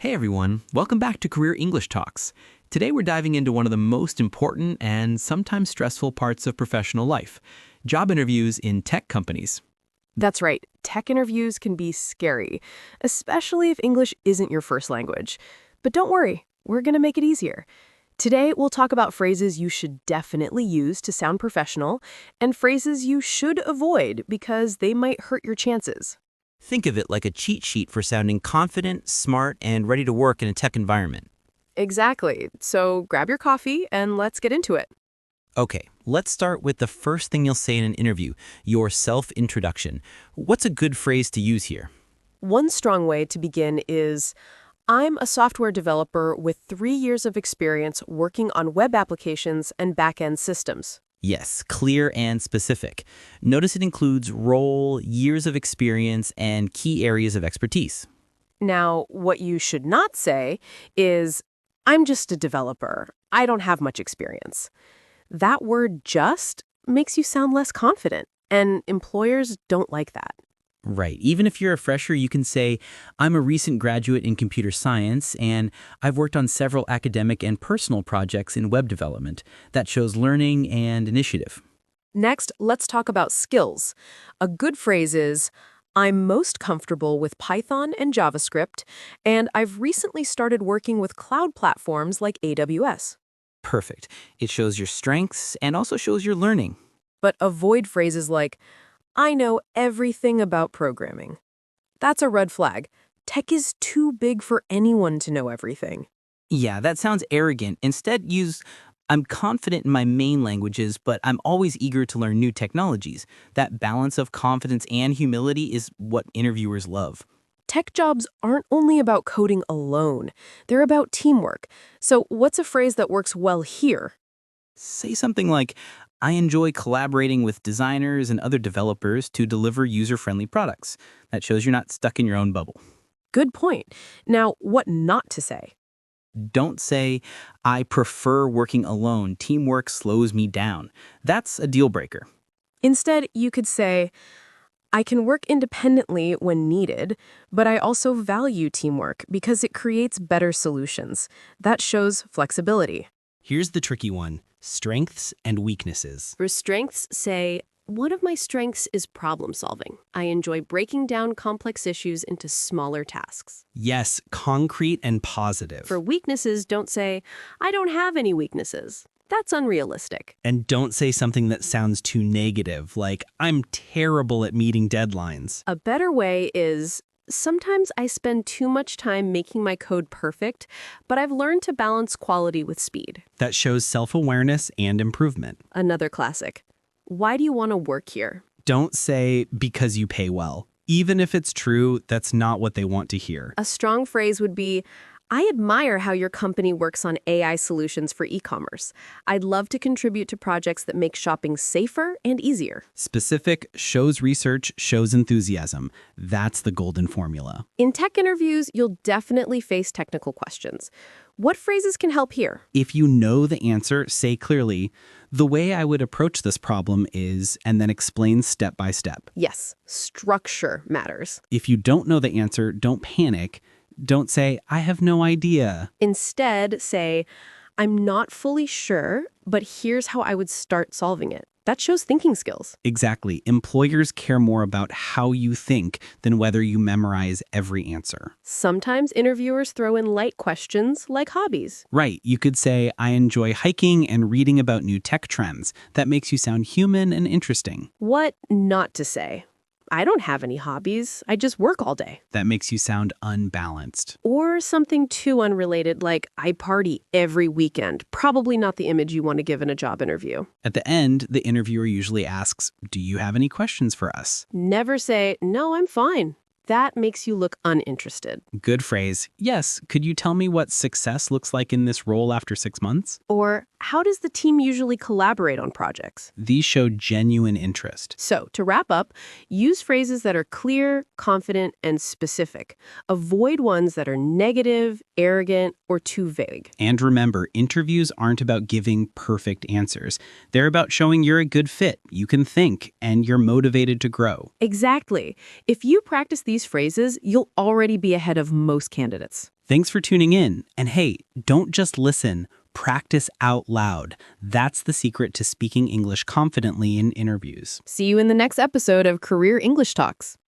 Hey everyone, welcome back to Career English Talks. Today we're diving into one of the most important and sometimes stressful parts of professional life, job interviews in tech companies. That's right. Tech interviews can be scary, especially if English isn't your first language. But don't worry, we're going to make it easier. Today, we'll talk about phrases you should definitely use to sound professional and phrases you should avoid because they might hurt your chances. Think of it like a cheat sheet for sounding confident, smart, and ready to work in a tech environment. Exactly. So grab your coffee and let's get into it. Okay, let's start with the first thing you'll say in an interview, your self-introduction. What's a good phrase to use here? One strong way to begin is, I'm a software developer with 3 years of experience working on web applications and back-end systems. Yes, clear and specific. Notice it includes role, years of experience, and key areas of expertise. Now, what you should not say is, I'm just a developer. I don't have much experience. That word just makes you sound less confident, and employers don't like that. Right. Even if you're a fresher, you can say, I'm a recent graduate in computer science, and I've worked on several academic and personal projects in web development. That shows learning and initiative. Next, let's talk about skills. A good phrase is, I'm most comfortable with Python and JavaScript, and I've recently started working with cloud platforms like AWS. Perfect. It shows your strengths and also shows your learning. But avoid phrases like, I know everything about programming. That's a red flag. Tech is too big for anyone to know everything. Yeah, that sounds arrogant. Instead, use, I'm confident in my main languages, but I'm always eager to learn new technologies. That balance of confidence and humility is what interviewers love. Tech jobs aren't only about coding alone. They're about teamwork. So what's a phrase that works well here? Say something like, I enjoy collaborating with designers and other developers to deliver user-friendly products. That shows you're not stuck in your own bubble. Good point. Now, what not to say? Don't say, I prefer working alone. Teamwork slows me down. That's a deal breaker. Instead, you could say, I can work independently when needed, but I also value teamwork because it creates better solutions. That shows flexibility. Here's the tricky one, strengths and weaknesses. For strengths, say, one of my strengths is problem solving. I enjoy breaking down complex issues into smaller tasks. Yes, concrete and positive. For weaknesses, don't say, I don't have any weaknesses. That's unrealistic. And don't say something that sounds too negative, like, I'm terrible at meeting deadlines. A better way is, sometimes I spend too much time making my code perfect, but I've learned to balance quality with speed. That shows self-awareness and improvement. Another classic. Why do you want to work here? Don't say, because you pay well. Even if it's true, that's not what they want to hear. A strong phrase would be, I admire how your company works on AI solutions for e-commerce. I'd love to contribute to projects that make shopping safer and easier. Specific, shows research, shows enthusiasm. That's the golden formula. In tech interviews, you'll definitely face technical questions. What phrases can help here? If you know the answer, say clearly, the way I would approach this problem is, and then explain step by step. Yes, structure matters. If you don't know the answer, don't panic. Don't say, I have no idea. Instead, say, I'm not fully sure, but here's how I would start solving it. That shows thinking skills. Exactly. Employers care more about how you think than whether you memorize every answer. Sometimes interviewers throw in light questions like hobbies. Right. You could say, I enjoy hiking and reading about new tech trends. That makes you sound human and interesting. What not to say? I don't have any hobbies. I just work all day. That makes you sound unbalanced. Or something too unrelated like I party every weekend. Probably not the image you want to give in a job interview. At the end, the interviewer usually asks, do you have any questions for us? Never say, no, I'm fine. That makes you look uninterested. Good phrase. Yes, could you tell me what success looks like in this role after 6 months? Or how does the team usually collaborate on projects? These show genuine interest. So, to wrap up, use phrases that are clear, confident, and specific. Avoid ones that are negative, arrogant, or too vague. And remember, interviews aren't about giving perfect answers. They're about showing you're a good fit, you can think, and you're motivated to grow. Exactly. If you practice these phrases, you'll already be ahead of most candidates. Thanks for tuning in. And hey, don't just listen. Practice out loud. That's the secret to speaking English confidently in interviews. See you in the next episode of Career English Talks.